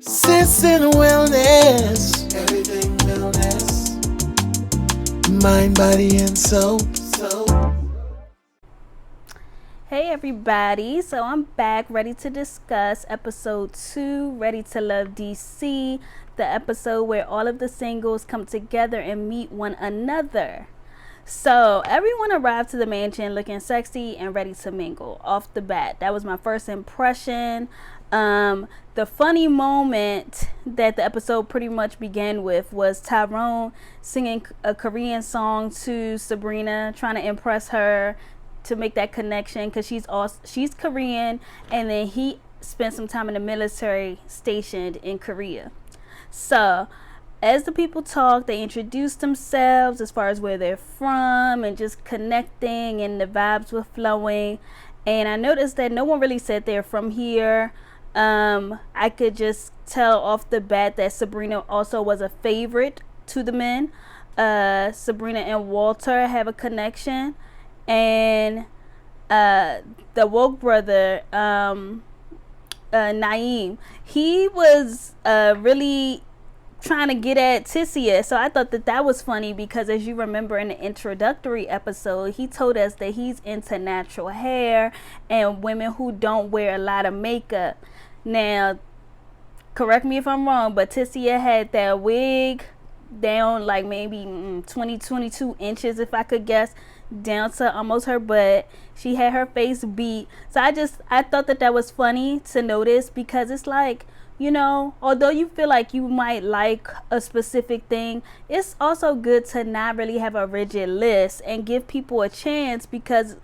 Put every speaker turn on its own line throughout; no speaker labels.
Sis and wellness, everything wellness, mind, body, and soul.
Hey everybody, so I'm back ready to discuss episode 2, Ready to Love DC, the episode where all of the singles come together and meet one another. So everyone arrived to the mansion looking sexy and ready to mingle off the bat. That was my first impression. The funny moment that the episode pretty much began with was Tyrone singing a Korean song to Sabrina, trying to impress her to make that connection because she's Korean, and then he spent some time in the military stationed in Korea. So as the people talked, they introduced themselves as far as where they're from and just connecting, and the vibes were flowing. And I noticed that no one really said they're from here. I could just tell off the bat that Sabrina also was a favorite to the men. Sabrina and Walter have a connection, and the woke brother, Naim, he was really trying to get at Tissia. So I thought that was funny because, as you remember in the introductory episode, he told us that he's into natural hair and women who don't wear a lot of makeup. Now, correct me if I'm wrong, but Tissia had that wig down like maybe 22 inches, if I could guess, down to almost her butt. She had her face beat. So I thought that was funny to notice, because it's like, you know, although you feel like you might like a specific thing, it's also good to not really have a rigid list and give people a chance, because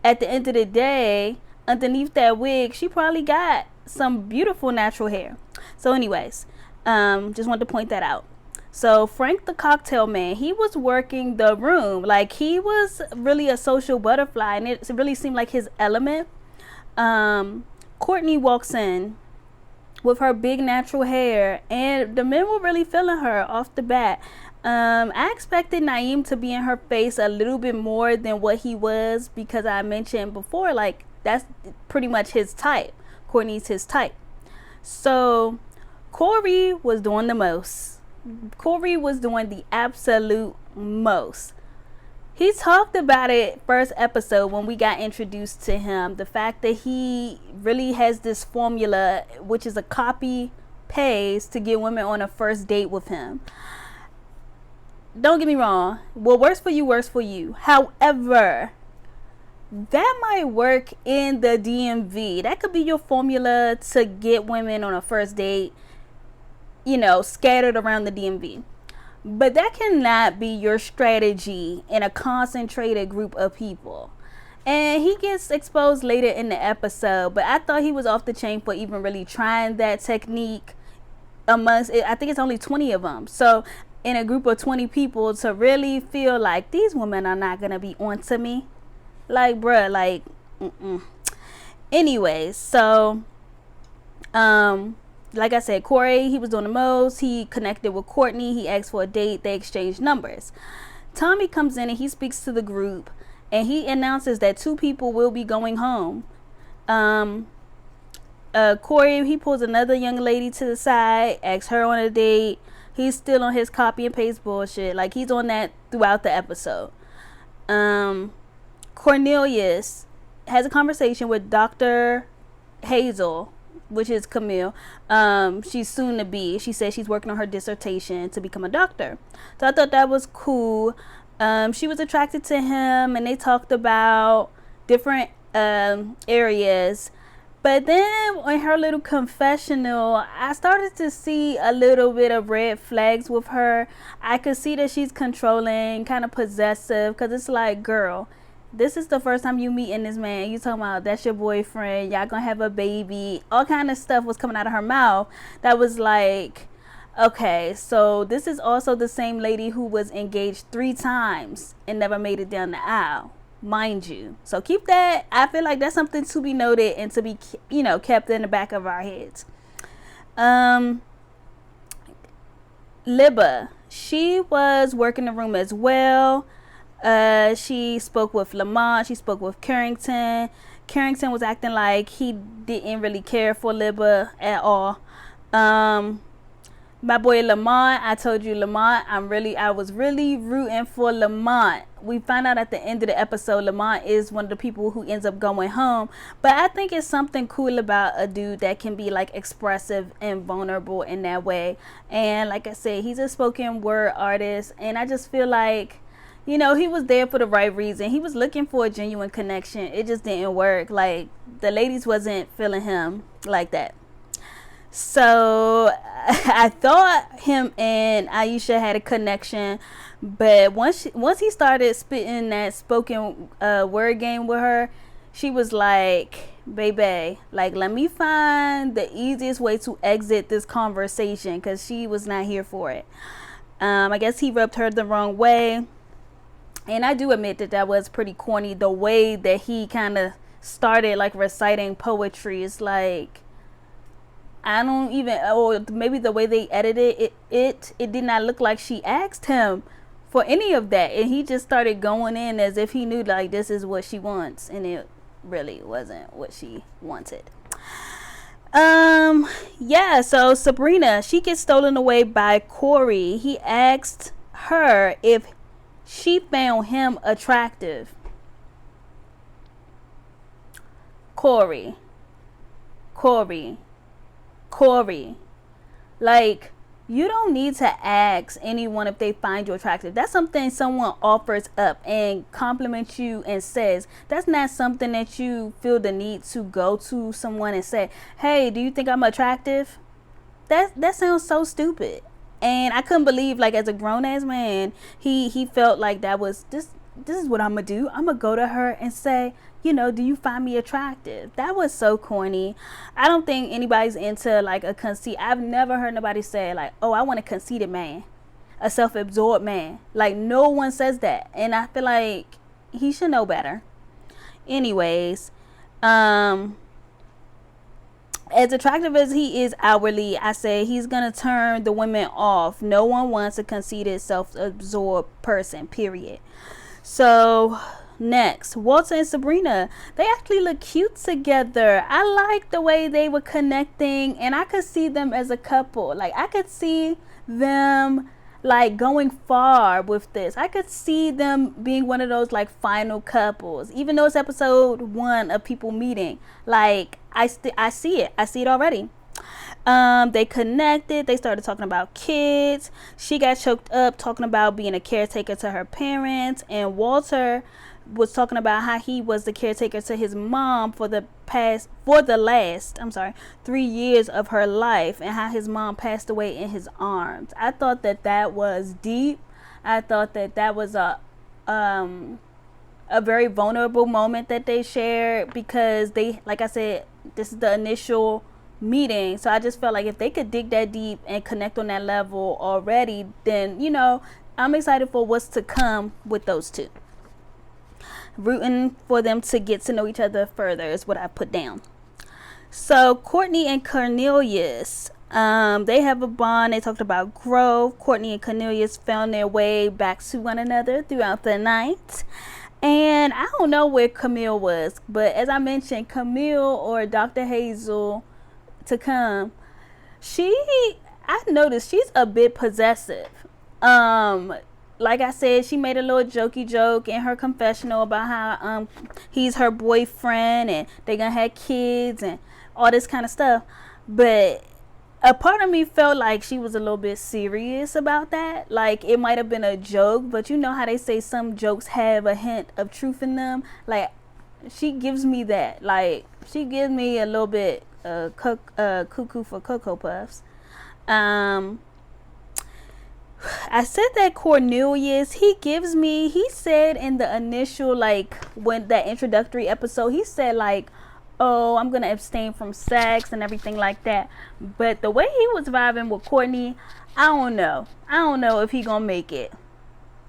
at the end of the day, underneath that wig, she probably got some beautiful natural hair. So anyways, just wanted to point that out. So Frank, the cocktail man, he was working the room. Like, he was really a social butterfly, and it really seemed like his element. Courtney walks in with her big natural hair, and the men were really feeling her off the bat. I expected Naim to be in her face a little bit more than what he was, because I mentioned before, like, that's pretty much his type. Courtney's his type. So Corey was doing the most. Corey was doing the absolute most. He talked about it first episode when we got introduced to him. The fact that he really has this formula, which is a copy paste to get women on a first date with him. Don't get me wrong. What works for you works for you. However, that might work in the DMV. That could be your formula to get women on a first date, you know, scattered around the DMV. But that cannot be your strategy in a concentrated group of people. And he gets exposed later in the episode, but I thought he was off the chain for even really trying that technique amongst, I think it's only 20 of them. So in a group of 20 people, to really feel like these women are not going to be onto me. Like, bruh, like, Anyways, so, like I said, Corey, he was doing the most. He connected with Courtney. He asked for a date. They exchanged numbers. Tommy comes in and he speaks to the group, and he announces that 2 people will be going home. Corey, he pulls another young lady to the side, asks her on a date. He's still on his copy and paste bullshit. Like, he's on that throughout the episode. Cornelius has a conversation with Dr. Hazel, which is Camille. She's soon to be. She says she's working on her dissertation to become a doctor. So I thought that was cool. She was attracted to him, and they talked about different areas. But then in her little confessional, I started to see a little bit of red flags with her. I could see that she's controlling, kind of possessive, because it's like, girl, this is the first time you meeting this man. You talking about that's your boyfriend. Y'all gonna have a baby. All kind of stuff was coming out of her mouth. That was like, okay, so this is also the same lady who was engaged 3 times and never made it down the aisle, mind you. So keep that. I feel like that's something to be noted and to be, you know, kept in the back of our heads. Libba, she was working the room as well. She spoke with Lamont. She spoke with Carrington. Carrington was acting like he didn't really care for Libba at all. My boy Lamont, I told you Lamont, I was really rooting for Lamont. We find out at the end of the episode Lamont is one of the people who ends up going home. But I think it's something cool about a dude that can be like expressive and vulnerable in that way. And like I said, he's a spoken word artist, and I just feel like, you know, he was there for the right reason. He was looking for a genuine connection. It just didn't work. Like, the ladies wasn't feeling him like that. So I thought him and Aisha had a connection, but once he started spitting that spoken word game with her, she was like, baby, like, let me find the easiest way to exit this conversation, because she was not here for it. I guess he rubbed her the wrong way, and I do admit that was pretty corny. The way that he kind of started like reciting poetry is like, I don't even, or maybe the way they edited it did not look like she asked him for any of that, and he just started going in as if he knew like this is what she wants, and it really wasn't what she wanted. Yeah, so Sabrina, she gets stolen away by Corey. He asked her if she found him attractive. Corey, like, you don't need to ask anyone if they find you attractive. That's something someone offers up and compliments you and says. That's not something that you feel the need to go to someone and say, hey, do you think I'm attractive? That sounds so stupid. And I couldn't believe, like, as a grown-ass man, he felt like that was, this is what I'm gonna do. I'm gonna go to her and say, you know, do you find me attractive? That was so corny. I don't think anybody's into like a conceit. I've never heard nobody say like, oh, I want a conceited man, a self-absorbed man. Like, no one says that, and I feel like he should know better. Anyways, as attractive as he is outwardly, I say he's gonna turn the women off. No one wants a conceited, self-absorbed person, period. So next, Walter and Sabrina, they actually look cute together. I like the way they were connecting, and I could see them as a couple. Like, I could see them like going far with this. I could see them being one of those like final couples, even though it's episode 1 of people meeting. Like, I see it already. They connected. They started talking about kids. She got choked up talking about being a caretaker to her parents, and Walter was talking about how he was the caretaker to his mom for the last 3 years of her life, and how his mom passed away in his arms. I thought that was deep. I thought that was a very vulnerable moment that they shared, because they, like I said, this is the initial meeting. So I just felt like if they could dig that deep and connect on that level already, then, you know, I'm excited for what's to come with those two. Rooting for them to get to know each other further is what I put down. So Courtney and Cornelius, they have a bond. They talked about growth. Courtney and Cornelius found their way back to one another throughout the night. And I don't know where Camille was, but as I mentioned, Camille, or Dr. Hazel to come, I noticed she's a bit possessive. Like I said, she made a little jokey joke in her confessional about how he's her boyfriend and they're gonna have kids and all this kind of stuff. But a part of me felt like she was a little bit serious about that. Like, it might have been a joke, but you know how they say some jokes have a hint of truth in them? Like, she gives me that. Like, she gives me a little bit cuckoo for Cocoa Puffs. I said that Cornelius, he said in the initial, like, when that introductory episode, he said like, oh, I'm gonna abstain from sex and everything like that. But the way he was vibing with Courtney, I don't know if he gonna make it.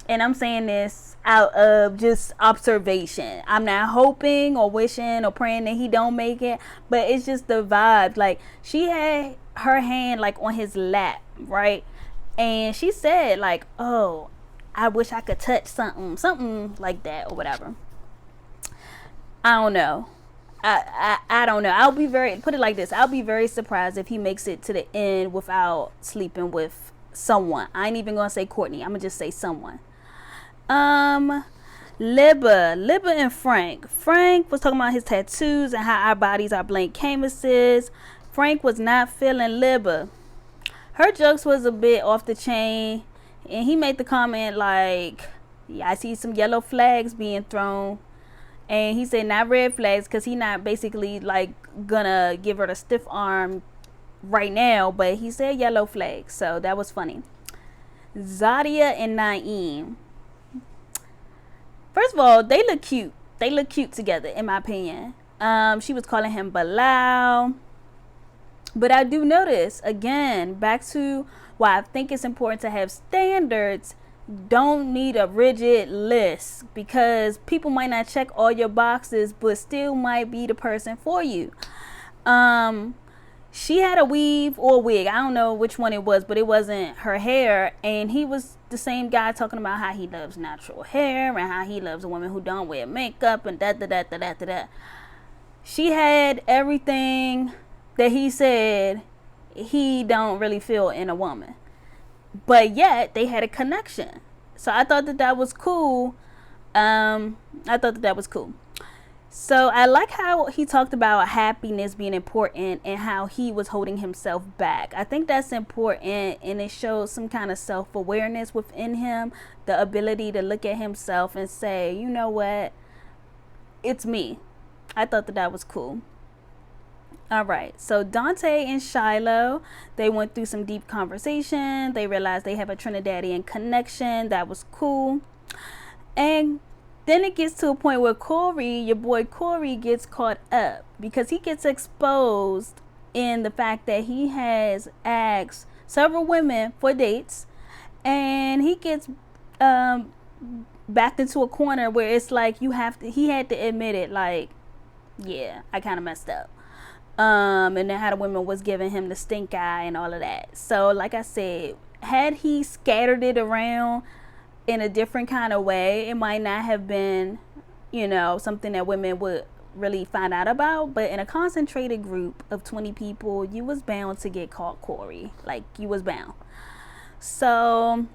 And I'm saying this out of just observation. I'm not hoping or wishing or praying that he don't make it, but it's just the vibe. Like, she had her hand like on his lap, right? And she said like, oh, I wish I could touch something like that or whatever. I don't know. I don't know. I'll be very, put it like this, I'll be very surprised if he makes it to the end without sleeping with someone. I ain't even gonna say Courtney. I'm gonna just say someone. Libba and Frank. Frank was talking about his tattoos and how our bodies are blank canvases. Frank was not feeling Libba. Her jokes was a bit off the chain, and he made the comment like, yeah, I see some yellow flags being thrown. And he said not red flags, because he not basically like gonna give her the stiff arm right now, but he said yellow flags, so that was funny. Zodia and Naim. First of all, they look cute. They look cute together, in my opinion. She was calling him Bilal. But I do notice, again, back to why I think it's important to have standards. Don't need a rigid list, because people might not check all your boxes, but still might be the person for you. She had a weave or a wig. I don't know which one it was, but it wasn't her hair. And he was the same guy talking about how he loves natural hair and how he loves a woman who don't wear makeup and da. She had everything that he said he don't really feel in a woman. But yet they had a connection. So I thought that was cool. So I like how he talked about happiness being important and how he was holding himself back. I think that's important, and it shows some kind of self-awareness within him, the ability to look at himself and say, you know what, it's me. I thought that was cool. All right, so Dante and Shiloh, they went through some deep conversation. They realized they have a Trinidadian connection. That was cool. And then it gets to a point where Corey, your boy Corey, gets caught up because he gets exposed in the fact that he has asked several women for dates, and he gets backed into a corner where it's like he had to admit it, like, yeah, I kind of messed up. And then how the women was giving him the stink eye and all of that. So like I said, had he scattered it around in a different kind of way, it might not have been, something that women would really find out about. But in a concentrated group of 20 people, you was bound to get caught, Corey. Like, you was bound. So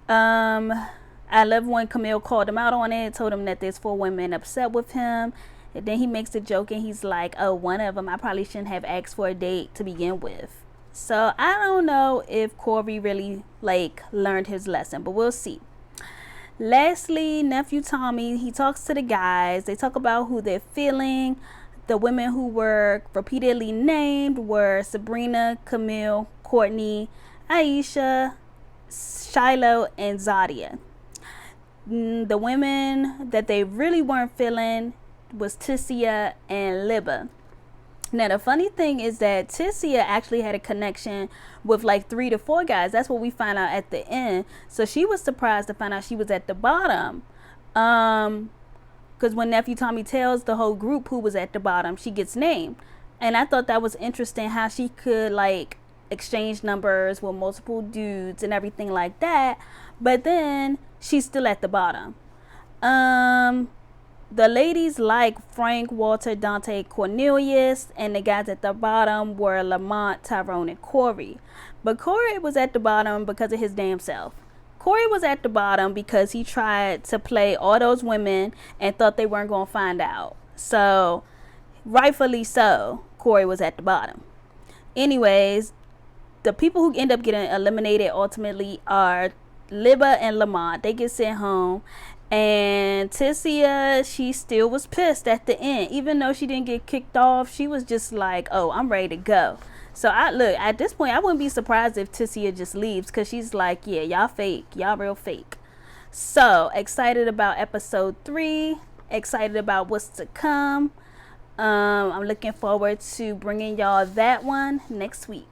I love when Camille called him out on it, told him that there's 4 women upset with him. And then he makes a joke and he's like, oh, one of them, I probably shouldn't have asked for a date to begin with. So I don't know if Corey really learned his lesson, but we'll see. Lastly, nephew Tommy, he talks to the guys. They talk about who they're feeling. The women who were repeatedly named were Sabrina, Camille, Courtney, Aisha, Shiloh, and Zodia. The women that they really weren't feeling was Tissia and Libba. Now the funny thing is that Tissia actually had a connection with 3 to 4 guys. That's what we find out at the end. So she was surprised to find out she was at the bottom. Because when nephew Tommy tells the whole group who was at the bottom, she gets named. And I thought that was interesting how she could exchange numbers with multiple dudes and everything like that. But then she's still at the bottom. The ladies like Frank, Walter, Dante, Cornelius, and the guys at the bottom were Lamont, Tyrone, and Corey. But Corey was at the bottom because of his damn self. Corey was at the bottom because he tried to play all those women and thought they weren't going to find out. So, rightfully so, Corey was at the bottom. Anyways, the people who end up getting eliminated ultimately are Libba and Lamont. They get sent home. And Tissia, she still was pissed at the end. Even though she didn't get kicked off, she was just like, oh, I'm ready to go. So at this point, I wouldn't be surprised if Tissia just leaves, because she's like, yeah, y'all fake. Y'all real fake. So excited about episode 3. Excited about what's to come. I'm looking forward to bringing y'all that one next week.